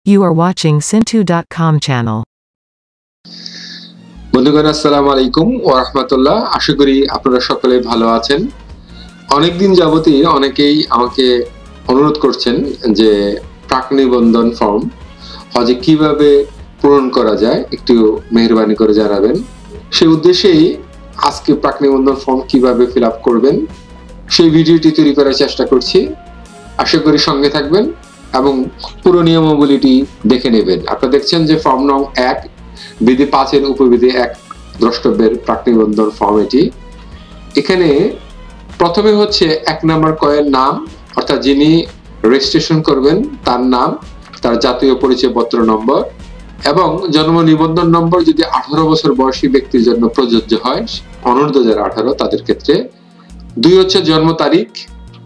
You are watching Sintu.com channel. বন্ধুগণ আসসালামু আলাইকুম ওয়া রাহমাতুল্লাহ। আশা করি আপনারা সকলে ভালো আছেন। অনেকদিন যাবতই অনেকেই আমাকে অনুরোধ করছেন যে প্রাক নিবন্ধন ফর্ম হজে কিভাবে পূরণ করা যায় একটু মেহেরবানি করে জানাবেন। সেই উদ্দেশ্যেই আজকে প্রাক নিবন্ধন ফর্ম কিভাবে ফিল আপ করবেন সেই ভিডিওটি তৈরি করার চেষ্টা করছি। আশা করি সঙ্গে থাকবেন এবং পুরো নিয়মাবলীটি দেখে নেবেন। আপনারা দেখছেন যে ফর্ম নং 1 বিধি 5 এর উপবিধি 1 দ্রষ্টব্যের প্রাক নিবন্ধন ফর্ম এটি। এখানে প্রথমে হচ্ছে 1 নম্বর কয়ের নাম, অর্থাৎ যিনি রেজিস্ট্রেশন করবেন তার নাম, তার জাতীয় পরিচয়পত্র নম্বর এবং জন্ম নিবন্ধন নম্বর যদি 18 বছর বয়সী ব্যক্তির জন্য প্রযোজ্য হয়, অনূর্ধ্ব যারা 18 তাদের ক্ষেত্রে। 2 হচ্ছে জন্ম তারিখ,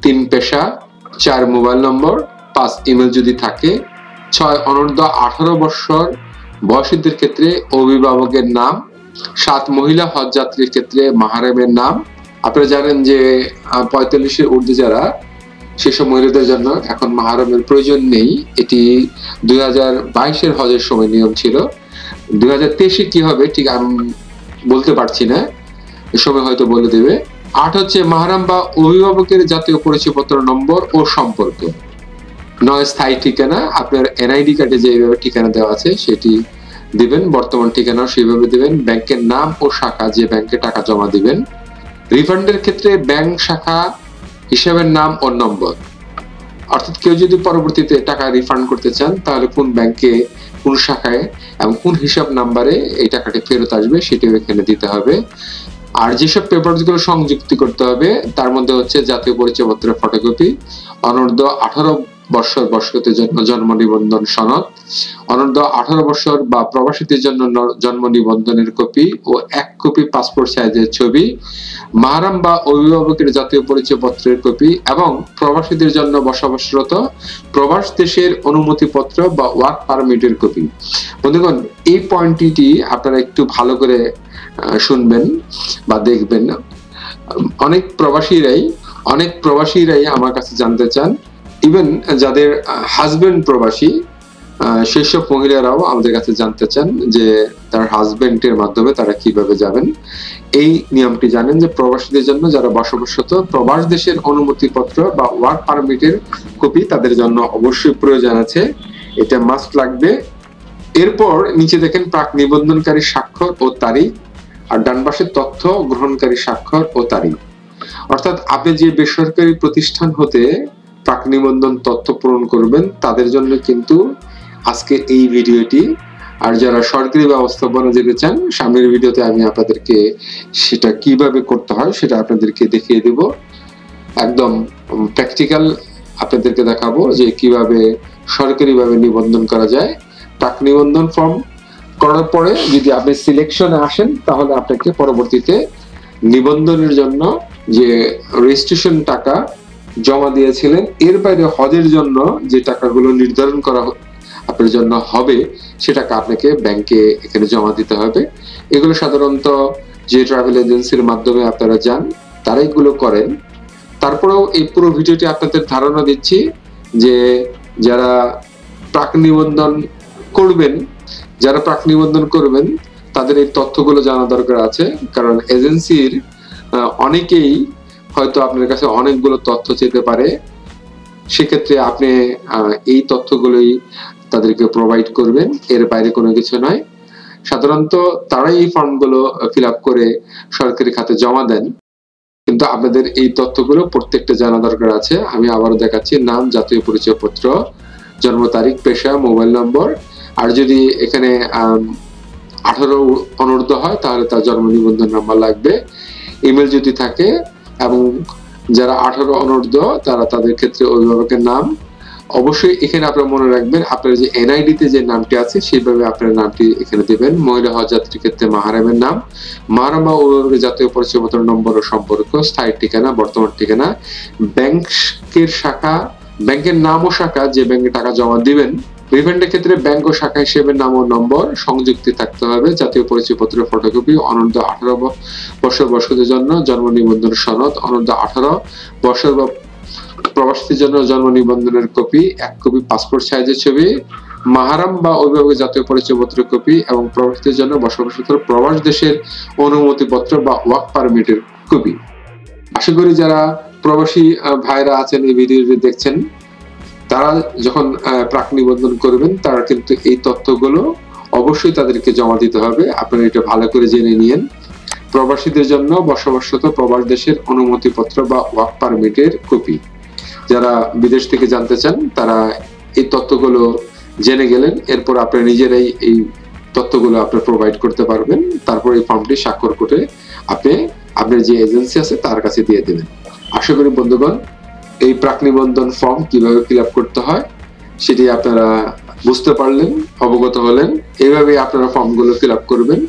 3 পেশা, 4 মোবাইল নম্বর, 5 ইমেল যদি থাকে, 6 অনূর্ধ্ব 18 বছর বয়সীদের ক্ষেত্রে অভিভাবকের নাম, 7 মহিলা হজ যাত্রীর ক্ষেত্রে মাহরামের নাম। আপনারা জানেন যে 45 এর ঊর্ধ্বে যারা সেসব মহিলাদের জন্য এখন মাহরামের প্রয়োজন নেই। এটি 2022 এর হজের সময় নিয়ম ছিল। 2023 এ কি হবে ঠিক আমি বলতে পারছি না, এ সময় হয়তো বলে দেবে। 8 হচ্ছে মাহরাম বা অভিভাবকের জাতীয় পরিচয়পত্র নম্বর ও সম্পর্ক। 9 স্থায়ী ঠিকানা, আপনার এনআইডি কার্ডে যেভাবে ঠিকানা দেওয়া আছে সেটি দিবেন, বর্তমান ঠিকানাও সেভাবে দিবেন। ব্যাংকের নাম ও শাখা, যে ব্যাংকে টাকা জমা দিবেন। রিফান্ডের ক্ষেত্রে ব্যাংক শাখা হিসাবের নাম ও নম্বর, অর্থাৎ কেউ যদি পরবর্তীতে টাকা রিফান্ড করতে চান তাহলে কোন ব্যাংকে, কোন শাখায় এবং কোন হিসাব নাম্বারে এই টাকাটি ফেরত আসবে সেটিও এখানে দিতে হবে। আর যেসব পেপারসগুলো সংযুক্তি করতে হবে তার মধ্যে হচ্ছে জাতীয় পরিচয়পত্রের ফটোকপি, অনূর্ধ্ব 18 বছর বয়স্কদের জন্য জন্ম নিবন্ধন সনদ, অনূর্ধ্ব 18 বছর বা প্রবাসীদের জন্য জন্ম নিবন্ধনের কপি ও 1 কপি পাসপোর্ট সাইজের ছবি, মাহরাম বা অভিভাবকের জাতীয় পরিচয়পত্রের কপি এবং প্রবাসীদের জন্য বসবাসরত প্রবাস দেশের অনুমতিপত্র বা ওয়ার্ক পারমিটের কপি। বন্ধুগণ, এই পয়েন্টটি আপনারা একটু ভালো করে শুনবেন বা দেখবেন। অনেক প্রবাসীরাই আমার কাছে জানতে চান, ইভেন যাদের হাজবেন্ড প্রবাসী সেসব মহিলারাও আমাদের কাছে জানতে চান যে তার হাজবেন্ডের মাধ্যমে তারা কিভাবে যাবেন। এই নিয়মটি জানেন যে প্রবাসীদের জন্য যারা বসবাসরত প্রবাস দেশের অনুমতিপত্র বা ওয়ার্ক পারমিটের কপি তাদের জন্য অবশ্যই প্রয়োজন আছে, এটা মাস্ট লাগবে। এরপর নিচে দেখেন প্রাক নিবন্ধনকারী স্বাক্ষর ও তারিখ, আর ডান পাশে তথ্য গ্রহণকারী স্বাক্ষর ও তারিখ। অর্থাৎ আপনি যে বেসরকারি প্রতিষ্ঠান হতে প্রাক নিবন্ধন তথ্য পূরণ করবেন তাদের জন্য কিন্তু আজকে এই ভিডিওটি। আর যারা সরকারি ব্যবস্থাপনা যেতে চান, সামনের ভিডিওতে আমি আপনাদেরকে সেটা কিভাবে করতে হয় সেটা আপনাদেরকে দেখিয়ে দেব। একদম প্র্যাকটিক্যাল আপনাদেরকে দেখাবো যে কিভাবে সরকারিভাবে নিবন্ধন করা যায়। প্রাক নিবন্ধন ফর্ম করার পরে যদি আপনি সিলেকশনে আসেন তাহলে আপনাকে পরবর্তীতে নিবন্ধনের জন্য যে রেজিস্ট্রেশন টাকা জমা দিয়েছিলেন এর বাইরে হজের জন্য যে টাকাগুলো নির্ধারণ করা আপনার জন্য হবে সে টাকা আপনাকে ব্যাংকে এখানে জমা দিতে হবে। এগুলো সাধারণত যে ট্রাভেল এজেন্সির মাধ্যমে আপনারা যান তারা এগুলো করেন। তারপরেও এই পুরো ভিডিওটি আপনাদের ধারণা দিচ্ছি যে যারা প্রাক নিবন্ধন করবেন তাদের এই তথ্যগুলো জানা দরকার আছে, কারণ এজেন্সির অনেকেই হয়তো আপনার কাছে অনেকগুলো তথ্য চেতে পারে। সেক্ষেত্রে আপনি এই তথ্যগুলোই তাদেরকে প্রোভাইড করবেন, এর বাইরে কোনো কিছু নয়। সাধারণত তারাই এই ফর্মগুলো ফিল আপ করে সরকারি খাতে জমা দেন, কিন্তু আপনাদের এই তথ্যগুলো প্রত্যেকটা জানা দরকার আছে। আমি আবারও দেখাচ্ছি, নাম, জাতীয় পরিচয়পত্র, জন্ম তারিখ, পেশা, মোবাইল নম্বর। আর যদি এখানে 18 অনূর্ধ্ব হয় তাহলে তার জন্ম নিবন্ধন নাম্বার লাগবে, ইমেল যদি থাকে, এবং যারা 18 অনূর্ধ্ব তারা তাদের ক্ষেত্রে অভিভাবকের নাম। অবশ্যই এখানে আপনারা মনে রাখবেন আপনার যে এনআইডি তে যে নামটি আছে সেইভাবে আপনার নামটি এখানে দিবেন। মহিলা হজ যাত্রীর ক্ষেত্রে মাহরামের নাম, মাহরাম বা অভিভাবকের জাতীয় পরিচয়পত্র নম্বর ও সম্পর্ক, স্থায়ী ঠিকানা, বর্তমান ঠিকানা, ব্যাংকের নাম ও শাখা যে ব্যাংকে টাকা জমা দিবেন। রিফান্ডের ক্ষেত্রে ব্যাংক ও শাখা হিসেবে নাম ও নম্বর সংযুক্তি থাকতে হবে। জাতীয় পরিচয়পত্রের ফটোকপি, অনূর্ধ্ব 18 বছর বয়স্কদের জন্য জন্ম নিবন্ধন সনদ, অনূর্ধ্ব 18 বছর বা প্রবাসীদের জন্য জন্ম নিবন্ধনের কপি, 1 কপি পাসপোর্ট সাইজের ছবি, মাহারাম বা অভিভাবকের জাতীয় পরিচয়পত্র কপি এবং প্রবাসীদের জন্য বসবাসরত প্রবাস দেশের অনুমতিপত্র বা ওয়ার্ক পারমিটের কপি। আশা করি যারা প্রবাসী ভাইরা আছেন এই ভিডিওটি দেখছেন, তারা যখন প্রাক নিবন্ধন করবেন তারা কিন্তু এই তথ্যগুলো অবশ্যই তাদেরকে জমা দিতে হবে। আপনারা এটা ভালো করে জেনে নিয়েন। প্রবাসীদের জন্য বসবাসরত প্রবাস দেশের অনুমতিপত্র বা ওয়ার্ক পারমিটের কপি। যারা বিদেশ থেকে জানতে চান তারা এই তথ্যগুলো জেনে গেলেন, এরপর আপনারা নিজেরাই এই তথ্যগুলো আপনারা প্রোভাইড করতে পারবেন। তারপর এই ফর্মটি স্বাক্ষর করে আপনি আপনার যে এজেন্সি আছে তার কাছে দিয়ে দেবেন। আশা করি বন্ধুগণ এই প্রাক নিবন্ধন ফর্ম কিভাবে ফিল আপ করতে হয় সেটি আপনারা বুঝতে পারলেন, অবগত হলেন। এইভাবে আপনারা ফর্মগুলো ফিল আপ করবেন।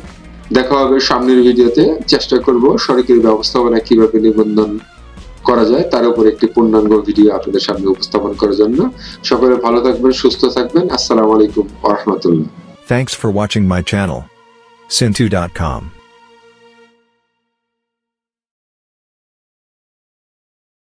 দেখা হবে সামনের ভিডিওতে। চেষ্টা করব সরকারি ব্যবস্থাপনায় কিভাবে নিবন্ধন করা যায় তার উপর একটি পূর্ণাঙ্গ ভিডিও আপনাদের সামনে উপস্থাপন করার জন্য। সকলে ভালো থাকবেন, সুস্থ থাকবেন। আসসালামু আলাইকুম ওয়া রাহমাতুল্লাহ। Thanks for watching my channel. Sintu.com